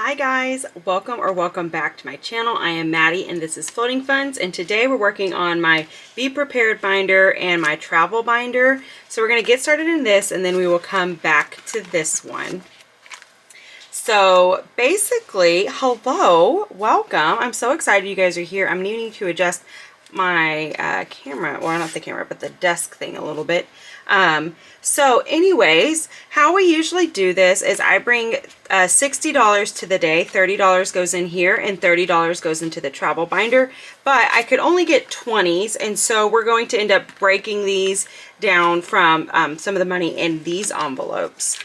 Hi guys, welcome back to my channel. I am Maddie and this is Floating Funds, and today we're working on my Be Prepared binder and my travel binder. So we're going to get started in this and then we will come back to this one. So basically, hello, welcome. I'm so excited you guys are here. I'm needing to adjust my camera, well not the camera, but the desk thing a little bit. So anyways, how we usually do this is I bring $60 to the day, $30 goes in here and $30 goes into the travel binder, but I could only get 20s, and so we're going to end up breaking these down from some of the money in these envelopes.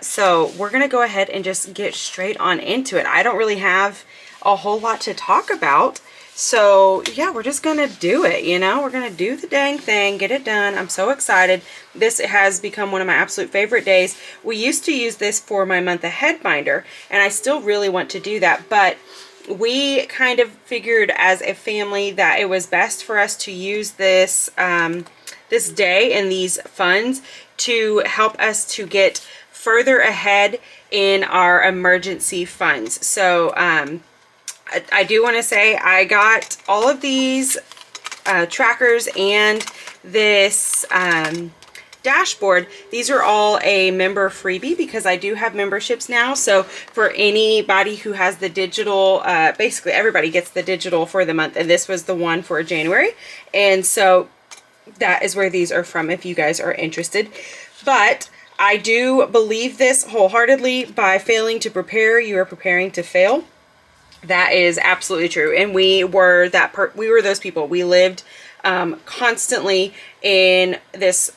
So we're gonna go ahead and just get straight on into it. I don't really have a whole lot to talk about. So yeah, we're just gonna do it, you know, we're gonna do the dang thing, get it done. I'm so excited. This has become one of my absolute favorite days. We used to use this for my month ahead binder, and I still really want to do that, but we kind of figured as a family that it was best for us to use this this day and these funds to help us to get further ahead in our emergency funds. So I do want to say I got all of these trackers and this dashboard. These are all a member freebie because I do have memberships now. So for anybody who has the digital, basically everybody gets the digital for the month, and this was the one for January. And so that is where these are from if you guys are interested. But I do believe this wholeheartedly: by failing to prepare, you are preparing to fail. That is absolutely true, and we were those people. We lived constantly in this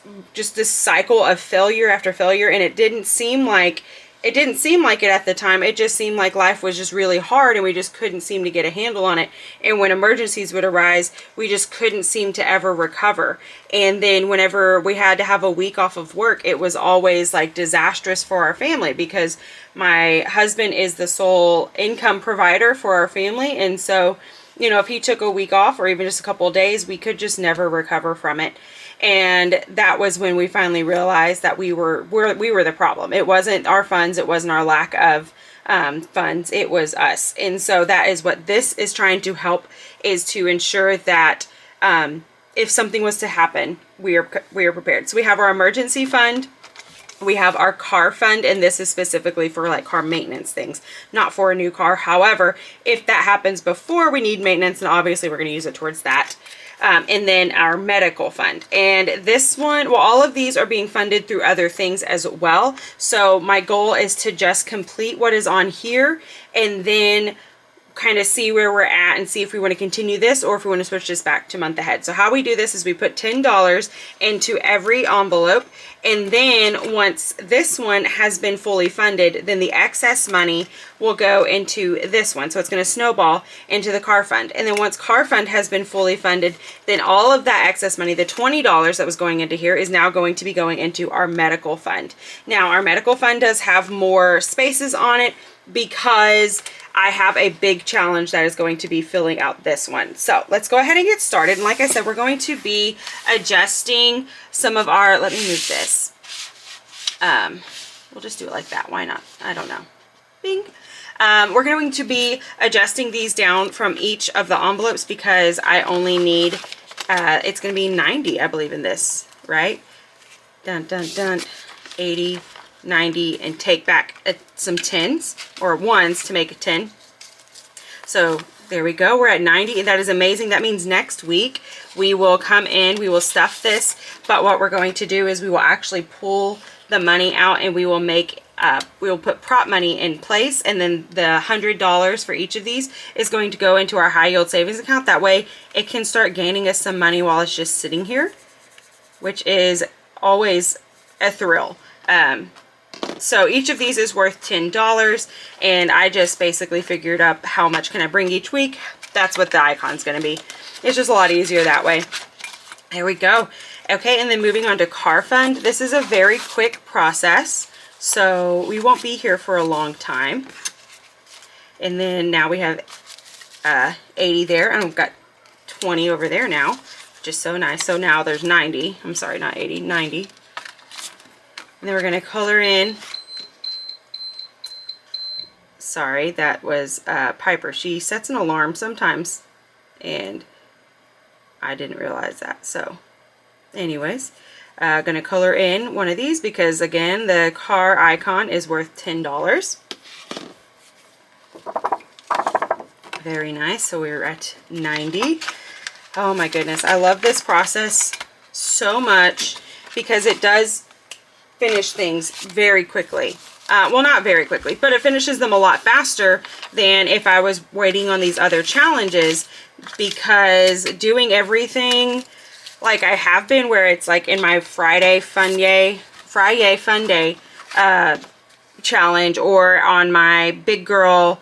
cycle of failure after failure, and it didn't seem like it at the time. It just seemed like life was just really hard and we just couldn't seem to get a handle on it. And when emergencies would arise, we just couldn't seem to ever recover. And then whenever we had to have a week off of work, it was always like disastrous for our family, because my husband is the sole income provider for our family. And so, you know, if he took a week off or even just a couple of days, we could just never recover from it. And that was when we finally realized that we were the problem. It wasn't our funds, it wasn't our lack of funds, it was us. And so that is what this is trying to help, is to ensure that if something was to happen, we are prepared. So we have our emergency fund, we have our car fund, and this is specifically for like car maintenance things, not for a new car. However, if that happens before we need maintenance, then obviously we're going to use it towards that. And then our medical fund. And this one, well, all of these are being funded through other things as well. So my goal is to just complete what is on here and then kind of see where we're at and see if we want to continue this or if we want to switch this back to month ahead. So how we do this is we put $10 into every envelope, and then once this one has been fully funded, then the excess money will go into this one. So it's going to snowball into the car fund. And then once car fund has been fully funded, then all of that excess money, the $20 that was going into here, is now going to be going into our medical fund. Now our medical fund does have more spaces on it because I have a big challenge that is going to be filling out this one. So let's go ahead and get started. And like I said, we're going to be adjusting some of our, let me move this. We'll just do it like that. Why not? I don't know. Bing. We're going to be adjusting these down from each of the envelopes because I only need, it's going to be 90, I believe, in this, right? Dun, dun, dun. 80. 90, and take back some 10s or 1s to make a 10. So there we go, we're at 90, and that is amazing. That means next week we will come in, we will stuff this, but what we're going to do is we will actually pull the money out and we will make we will put prop money in place, and then the $100 for each of these is going to go into our high yield savings account. That way it can start gaining us some money while it's just sitting here, which is always a thrill. So each of these is worth $10, and I just basically figured up how much can I bring each week. That's what the icon's going to be. It's just a lot easier that way. There we go. Okay, and then moving on to car fund. This is a very quick process, so we won't be here for a long time. And then now we have 80 there, and we've got 20 over there now, which is so nice. So now there's 90. I'm sorry, not 80, 90. And then we're going to color in Sorry, that was Piper. She sets an alarm sometimes, and I didn't realize that. So anyways, gonna color in one of these because again, the car icon is worth $10. Very nice. So we're at 90. Oh my goodness, I love this process so much because it does finish things very quickly. Well, not very quickly, but it finishes them a lot faster than if I was waiting on these other challenges, because doing everything like I have been, where it's like in my Friday Fun Day challenge, or on my Big Girl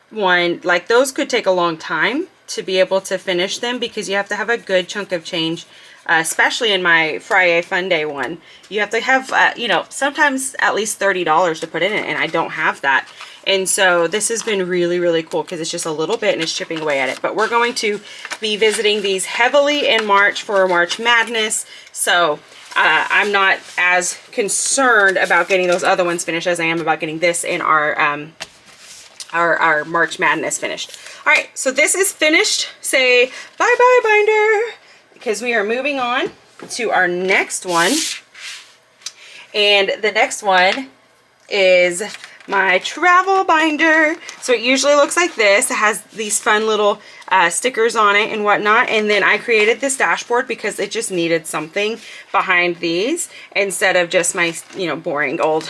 one, like those could take a long time to be able to finish them because you have to have a good chunk of change. Especially in my Friday Fun Day one, you have to have, you know, sometimes at least $30 to put in it, and I don't have that. And so this has been really, really cool because it's just a little bit and it's chipping away at it. But we're going to be visiting these heavily in March for March Madness. So I'm not as concerned about getting those other ones finished as I am about getting this in our March Madness finished. All right, so this is finished. Say bye-bye, binder, because we are moving on to our next one. And the next one is my travel binder. So it usually looks like this. It has these fun little stickers on it and whatnot. And then I created this dashboard because it just needed something behind these instead of just my, you know, boring old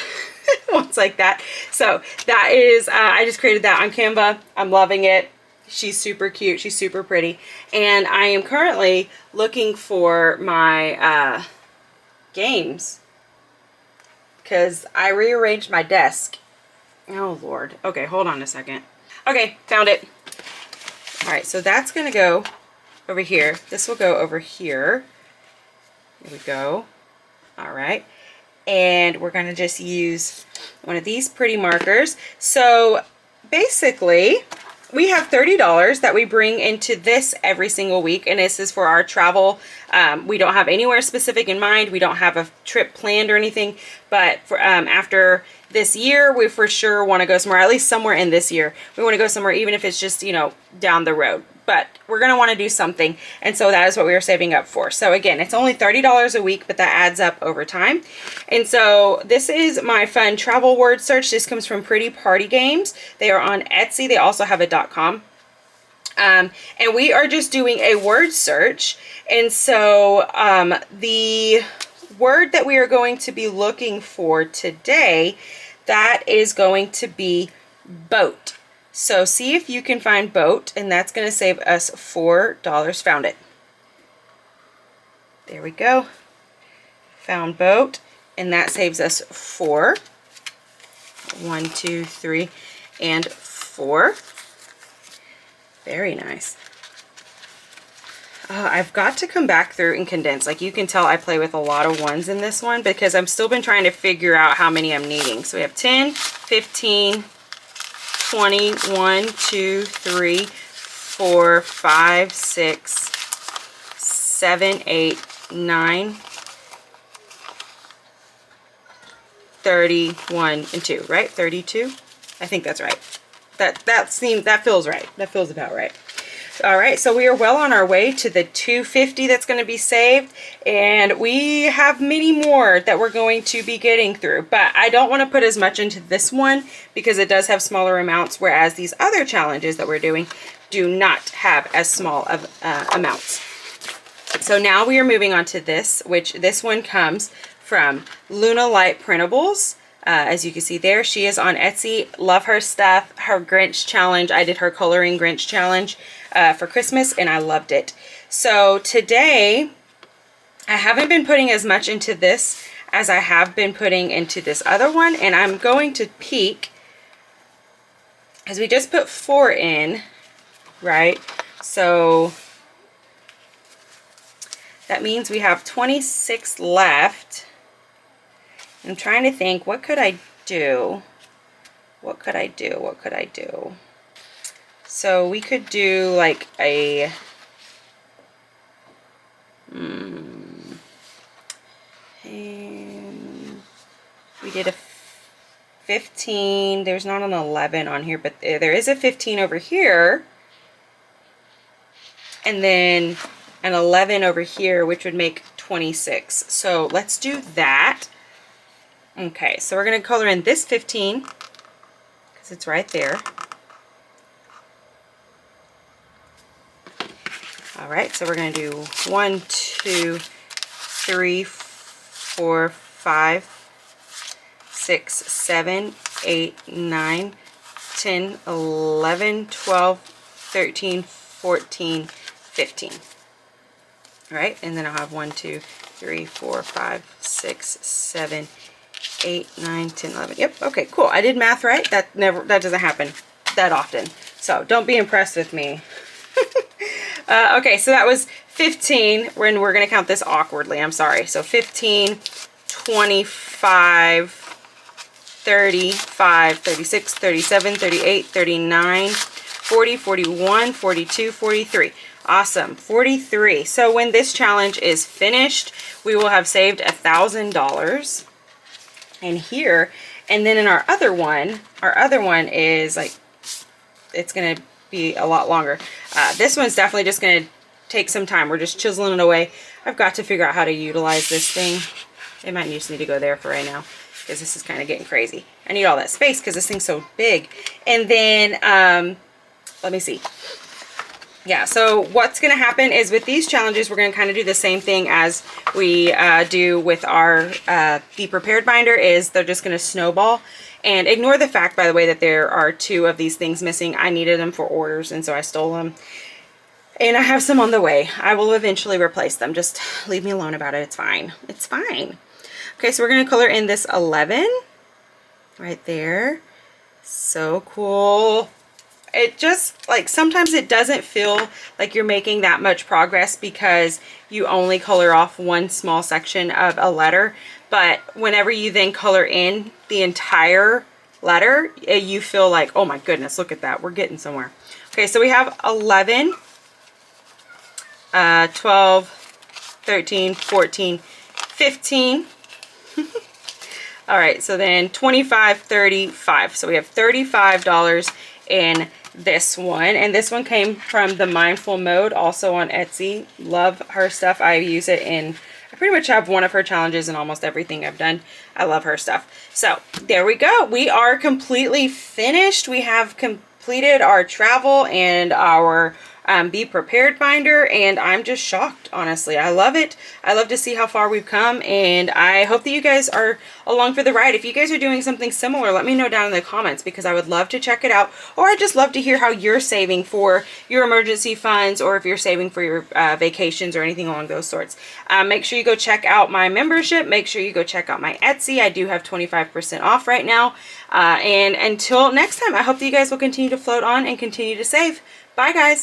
ones like that. So that is, I just created that on Canva. I'm loving it. She's super cute. She's super pretty. And I am currently looking for my games because I rearranged my desk. Oh, Lord. Okay, hold on a second. Okay, found it. All right, so that's going to go over here. This will go over here. Here we go. All right. And we're going to just use one of these pretty markers. So basically, we have $30 that we bring into this every single week, and this is for our travel. We don't have anywhere specific in mind. We don't have a trip planned or anything, but for after this year, we for sure want to go somewhere, at least somewhere in this year. We want to go somewhere, even if it's just, you know, down the road. But we're going to want to do something, and so that is what we are saving up for. So again, it's only $30 a week, but that adds up over time. And so this is my fun travel word search. This comes from PrettyPartyGames. They are on Etsy. They also have a .com. And we are just doing a word search. And so the word that we are going to be looking for today, that is going to be boat. So see if you can find boat, and that's going to save us $4. Found it. There we go. Found boat, and that saves us 4. 1, 2, 3, and 4. Very nice. I've got to come back through and condense. Like you can tell, I play with a lot of ones in this one because I've still been trying to figure out how many I'm needing. So we have 10, 15, 20, 1, 2, 3, 4, 5, 6, 7, 8, 9, 31, and 2, right? 32? I think that's right. That feels right. That feels about right. All right, so we are well on our way to the $250 that's going to be saved, and we have many more that we're going to be getting through, but I don't want to put as much into this one because it does have smaller amounts, whereas these other challenges that we're doing do not have as small of amounts. So now we are moving on to this, which this one comes from Luna Light Printables. As you can see there, she is on Etsy. Love her stuff. Her Grinch challenge, I did her coloring Grinch challenge for Christmas, and I loved it. So today, I haven't been putting as much into this as I have been putting into this other one, and I'm going to peek, as we just put 4 in, right? So that means we have 26 left. I'm trying to think, what could I do? What could I do? What could I do? So we could do like a, and we did a 15. There's not an 11 on here, but there is a 15 over here. And then an 11 over here, which would make 26. So let's do that. Okay, so we're going to color in this 15 because it's right there. All right, so we're going to do 1, 2, 3, 4, 5, 6, 7, 8, 9, 10, 11, 12, 13, 14, 15. All right, and then I'll have 1, 2, 3, 4, 5, 6, 7, 8, 9, 10, 11. Yep, okay, cool. I did math right. That doesn't happen that often. So don't be impressed with me. Okay, so that was 15, and we're going to count this awkwardly. I'm sorry. So 15, 25, 35, 36, 37, 38, 39, 40, 41, 42, 43. Awesome. 43. So when this challenge is finished, we will have saved $1,000 in here. And then in our other one is like, it's going to be a lot longer. This one's definitely just going to take some time. We're just chiseling it away. I've got to figure out how to utilize this thing. It might just need to go there for right now because this is kind of getting crazy. I need all that space because this thing's so big. And then, let me see. Yeah, so what's going to happen is with these challenges, we're going to kind of do the same thing as we do with our Be Prepared binder, is they're just going to snowball. And ignore the fact, by the way, that there are 2 of these things missing. I needed them for orders, and so I stole them. And I have some on the way. I will eventually replace them. Just leave me alone about it. It's fine. It's fine. Okay, so we're going to color in this 11 right there. So cool. It just, like, sometimes it doesn't feel like you're making that much progress because you only color off one small section of a letter. But whenever you then color in the entire letter, you feel like, oh my goodness, look at that. We're getting somewhere. Okay, so we have 11, 12, 13, 14, 15. All right, so then 25, 35. So we have $35 in this one, and this one came from the Mindful Mode, also on Etsy. Love her stuff. I use it in, I pretty much have one of her challenges in almost everything I've done. I love her stuff. So there we go. We are completely finished. We have completed our travel and our Be Prepared binder, and I'm just shocked, honestly. I love it. I love to see how far we've come, and I hope that you guys are along for the ride. If you guys are doing something similar, let me know down in the comments because I would love to check it out, or I'd just love to hear how you're saving for your emergency funds, or if you're saving for your vacations or anything along those sorts. Make sure you go check out my membership. Make sure you go check out my Etsy. I do have 25% off right now. And until next time, I hope that you guys will continue to float on and continue to save. Bye, guys.